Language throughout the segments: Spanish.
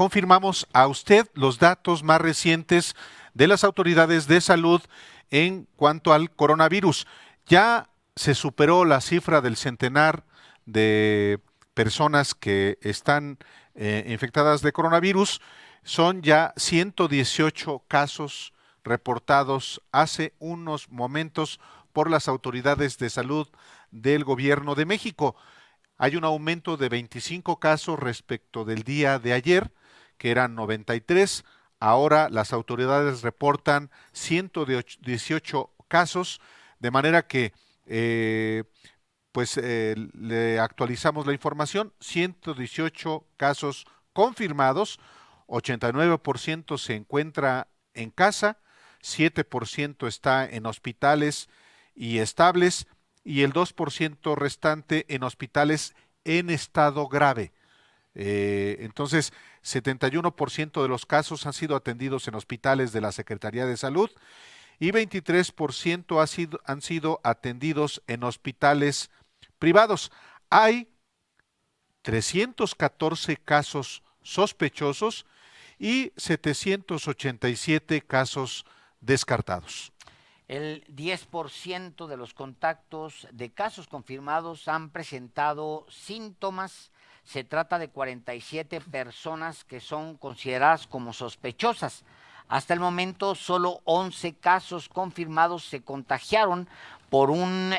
confirmamos a usted los datos más recientes de las autoridades de salud en cuanto al coronavirus. Ya se superó la cifra del centenar de personas que están infectadas de coronavirus. Son ya 118 casos reportados hace unos momentos por las autoridades de salud del gobierno de México. Hay un aumento de 25 casos respecto del día de ayer, que eran 93. Ahora las autoridades reportan 118 casos, de manera que le actualizamos la información. 118 casos confirmados, 89% se encuentra en casa, 7% está en hospitales y estables, y el 2% restante en hospitales en estado grave. Entonces, 71% de los casos han sido atendidos en hospitales de la Secretaría de Salud y 23% han sido atendidos en hospitales privados. Hay 314 casos sospechosos y 787 casos descartados. El 10% de los contactos de casos confirmados han presentado síntomas. Se trata de 47 personas que son consideradas como sospechosas. Hasta el momento, solo 11 casos confirmados se contagiaron por un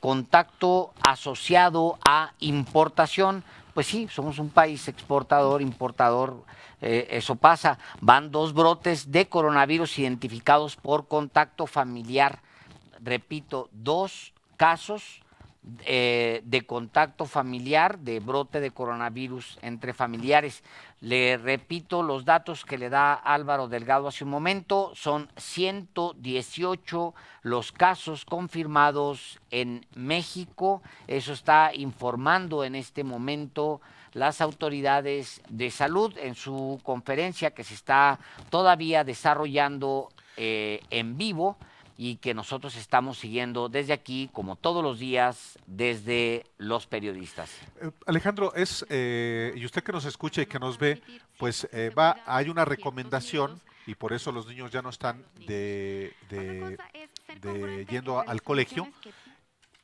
contacto asociado a importación. Pues sí, somos un país exportador, importador, eso pasa. Van 2 brotes de coronavirus identificados por contacto familiar. Repito, 2 casos de contacto familiar, de brote de coronavirus entre familiares. Le repito los datos que le da Álvaro Delgado hace un momento. Son 118 los casos confirmados en México. Eso está informando en este momento las autoridades de salud en su conferencia que se está todavía desarrollando en vivo y que nosotros estamos siguiendo desde aquí, como todos los días, desde los periodistas. Alejandro, y usted que nos escucha y que nos ve, pues hay una recomendación y por eso los niños ya no están yendo al colegio,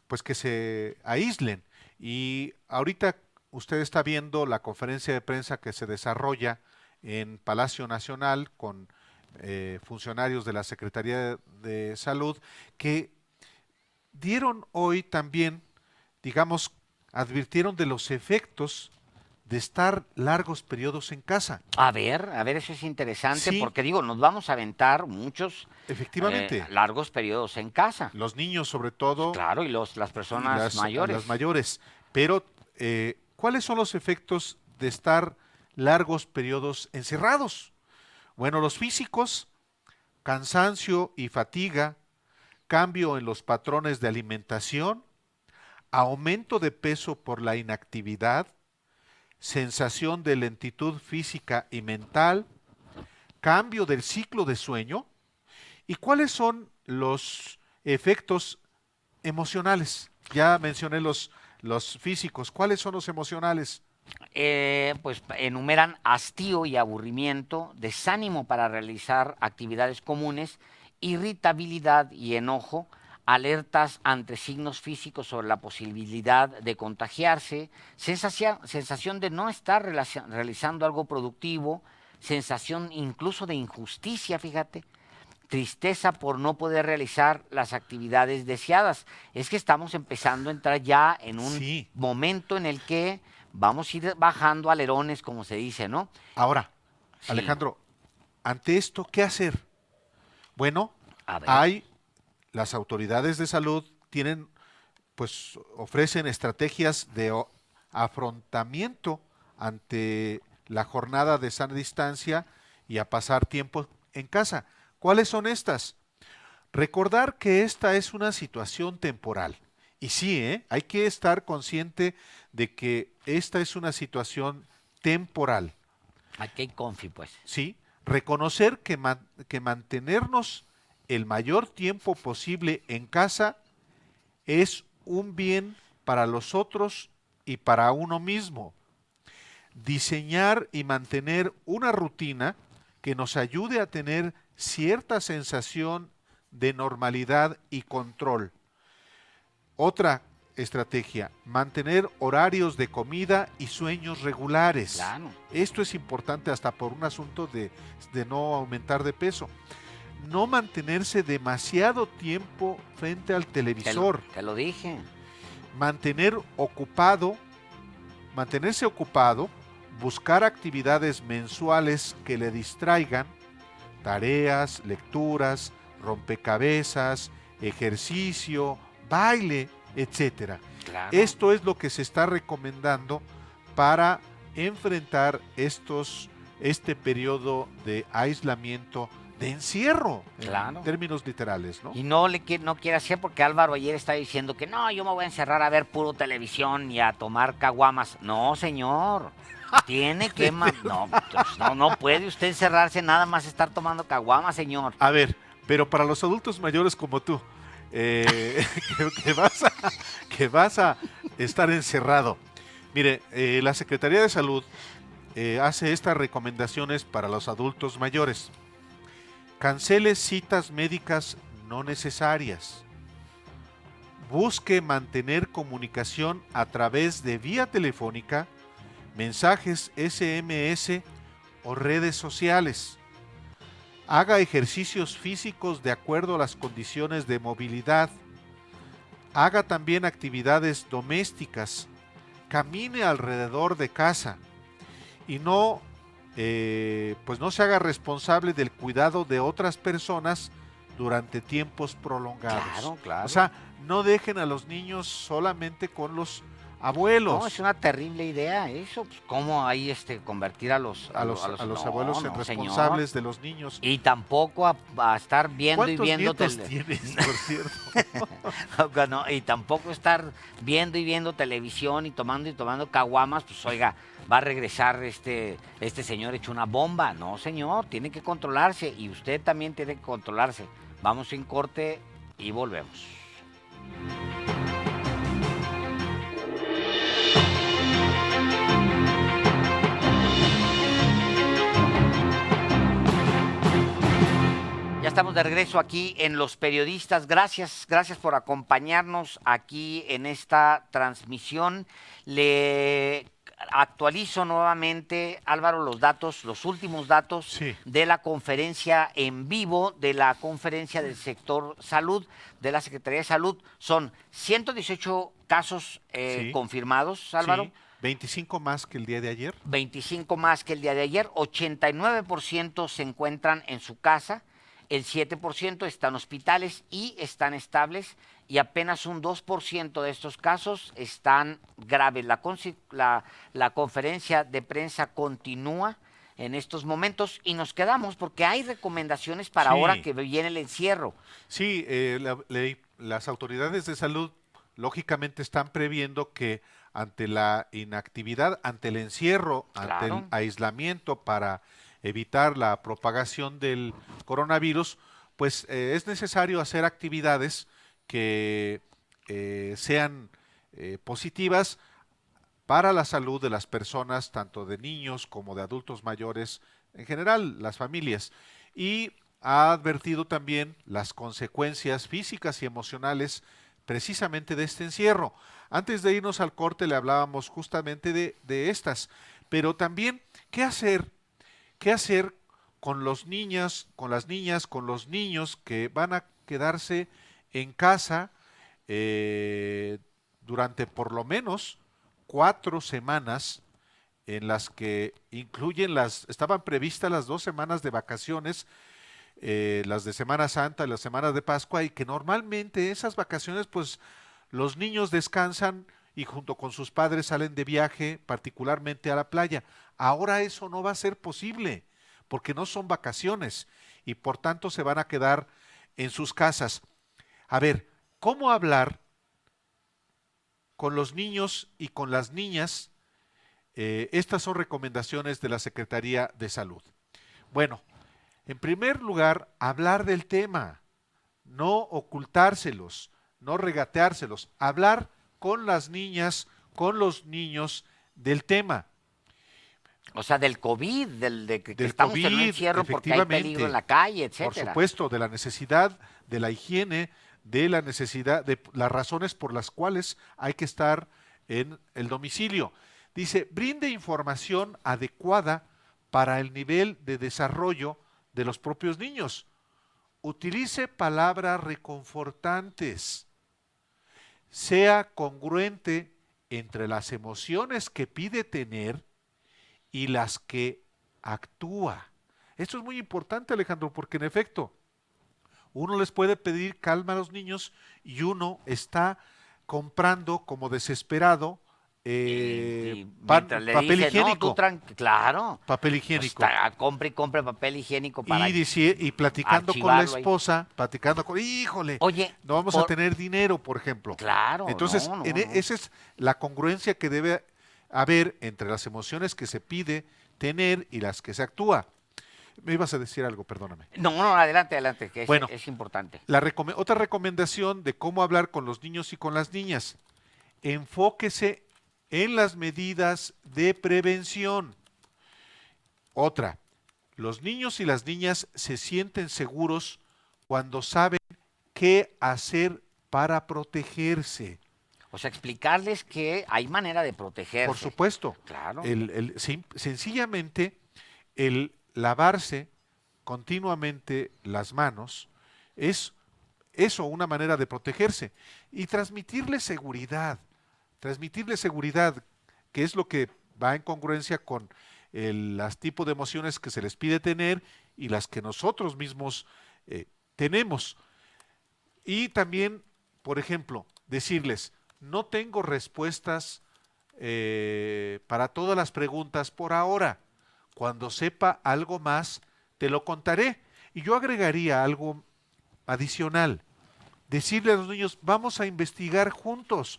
pues que se aíslen. Y ahorita usted está viendo la conferencia de prensa que se desarrolla en Palacio Nacional con funcionarios de la Secretaría de Salud que dieron hoy también, digamos, advirtieron de los efectos de estar largos periodos en casa. A ver, eso es interesante Sí, porque digo, nos vamos a aventar muchos efectivamente, largos periodos en casa. los niños sobre todo Claro, y las y personas mayores. las mayores, pero ¿cuáles son los efectos de estar largos periodos encerrados? Bueno, los físicos, cansancio y fatiga, cambio en los patrones de alimentación, aumento de peso por la inactividad, sensación de lentitud física y mental, cambio del ciclo de sueño. ¿Y cuáles son los efectos emocionales? Ya mencioné los físicos. ¿Cuáles son los emocionales? Pues enumeran hastío y aburrimiento, desánimo para realizar actividades comunes, irritabilidad y enojo, alertas ante signos físicos sobre la posibilidad de contagiarse, sensación de no estar realizando algo productivo, sensación incluso de injusticia, fíjate, tristeza por no poder realizar las actividades deseadas. Es que estamos empezando a entrar ya en un Sí. momento en el que vamos a ir bajando alerones, como se dice, ¿no? Ahora, Sí. Alejandro, ante esto, ¿qué hacer? Bueno, A ver. hay las autoridades de salud pues ofrecen estrategias de afrontamiento ante la jornada de sana distancia y a pasar tiempo en casa. ¿Cuáles son estas? Recordar que esta es una situación temporal. Y sí, hay que estar consciente de que esta es una situación temporal. Aquí hay confi, pues. Sí, reconocer que mantenernos el mayor tiempo posible en casa es un bien para los otros y para uno mismo. diseñar y mantener una rutina que nos ayude a tener cierta sensación de normalidad y control. Otra estrategia, mantener horarios de comida y sueños regulares. Claro. Esto es importante hasta por un asunto de no aumentar de peso. No mantenerse demasiado tiempo frente al televisor. Te lo dije. Mantenerse ocupado, buscar actividades mensuales que le distraigan, tareas, lecturas, rompecabezas, ejercicio, baile, etcétera. Claro. Esto es lo que se está recomendando para enfrentar este periodo de aislamiento, de encierro, Claro. en términos literales, ¿no? Y no quiere hacer porque Álvaro ayer está diciendo que no, yo me voy a encerrar a ver puro televisión y a tomar caguamas. No, señor. Tiene que... no puede usted encerrarse nada más estar tomando caguamas, señor. A ver, pero para los adultos mayores como tú, que vas a estar encerrado. Mire, la Secretaría de Salud hace estas recomendaciones para los adultos mayores. Cancele citas médicas no necesarias. Busque mantener comunicación a través de vía telefónica, mensajes SMS o redes sociales. Haga ejercicios físicos de acuerdo a las condiciones de movilidad. Haga también actividades domésticas. Camine alrededor de casa y no se haga responsable del cuidado de otras personas durante tiempos prolongados. Claro, claro. O sea, no dejen a los niños solamente con los abuelos. No, es una terrible idea eso. Pues, ¿cómo ahí convertir a los abuelos en responsables de los niños? Y tampoco a estar viendo y viendo... ¿Cuántos nietos tienes, por cierto? No, y tampoco estar viendo televisión y tomando caguamas, pues oiga, va a regresar este señor hecho una bomba. No, señor, tiene que controlarse y usted también tiene que controlarse. Vamos en corte y volvemos. Ya estamos de regreso aquí en Los Periodistas. Gracias por acompañarnos aquí en esta transmisión. Le actualizo nuevamente, Álvaro, los últimos datos de la conferencia en vivo, de la conferencia del sector salud, de la Secretaría de Salud. Son 118 casos confirmados, Álvaro. Sí. 25 más que el día de ayer. 25 más que el día de ayer. 89% se encuentran en su casa. El 7% están en hospitales y están estables y apenas un 2% de estos casos están graves. La conferencia de prensa continúa en estos momentos y nos quedamos porque hay recomendaciones para ahora que viene el encierro. Sí, las autoridades de salud lógicamente están previendo que ante la inactividad, ante el encierro, ante el aislamiento para evitar la propagación del coronavirus, pues es necesario hacer actividades que sean positivas para la salud de las personas, tanto de niños como de adultos mayores, en general las familias. Y ha advertido también las consecuencias físicas y emocionales precisamente de este encierro. Antes de irnos al corte le hablábamos justamente de estas, pero también ¿qué hacer con los niños, con las niñas, con los niños que van a quedarse en casa durante por lo menos 4 semanas, en las que estaban previstas las 2 semanas de vacaciones, las de Semana Santa y las semanas de Pascua, y que normalmente esas vacaciones pues los niños descansan y junto con sus padres salen de viaje, particularmente a la playa. Ahora eso no va a ser posible, porque no son vacaciones y por tanto se van a quedar en sus casas. A ver, ¿cómo hablar con los niños y con las niñas? Estas son recomendaciones de la Secretaría de Salud. Bueno, en primer lugar, hablar del tema, no ocultárselos, no regateárselos, hablar con las niñas, con los niños del tema. O sea, del COVID, de que del estamos en un COVID, encierro porque hay peligro en la efectivamente, calle, por etcétera. supuesto, de la necesidad de la higiene, de la necesidad de las razones por las cuales hay que estar en el domicilio. Dice, brinde información adecuada para el nivel de desarrollo de los propios niños. Utilice palabras reconfortantes. Sea congruente entre las emociones que pide tener y las que actúa. Esto es muy importante, Alejandro, porque en efecto, uno les puede pedir calma a los niños y uno está comprando como desesperado Y mientras le papel dice, no, tú higiénico, tranqui, claro, papel pues higiénico. está, compre y compre papel higiénico para Y platicando con la archivarlo ahí. esposa, platicando con, híjole, Oye, no vamos a tener dinero, por ejemplo. claro, Entonces, no, no, no. esa es la congruencia que debe haber entre las emociones que se pide tener y las que se actúa. Me ibas a decir algo, perdóname. No, no, adelante, adelante, que Bueno, es importante. otra recomendación de cómo hablar con los niños y con las niñas. Enfóquese en las medidas de prevención. Otra, los niños y las niñas se sienten seguros cuando saben qué hacer para protegerse. O sea, explicarles que hay manera de Por protegerse. supuesto, Claro. sencillamente el lavarse continuamente las manos es eso, una manera de protegerse y transmitirle seguridad, que es lo que va en congruencia con las tipos de emociones que se les pide tener y las que nosotros mismos tenemos. Y también, por ejemplo, decirles, no tengo respuestas para todas las preguntas por ahora. Cuando sepa algo más, te lo contaré. Y yo agregaría algo adicional. Decirle a los niños, vamos a investigar juntos.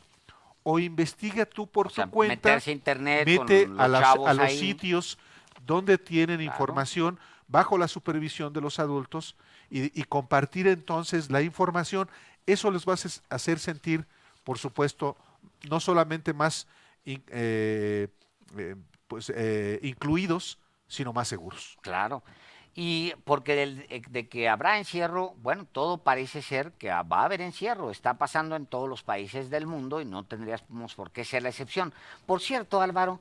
O investiga tú O por tu sea, cuenta, meterse a internet mete con a, los a chavos los ahí. sitios donde tienen Claro. información bajo la supervisión de los adultos y compartir entonces la información. Eso les va a hacer sentir, por supuesto, no solamente más in- incluidos, sino más seguros. Claro. Y porque de que habrá encierro, bueno, todo parece ser que va a haber encierro. Está pasando en todos los países del mundo y no tendríamos por qué ser la excepción. Por cierto, Álvaro,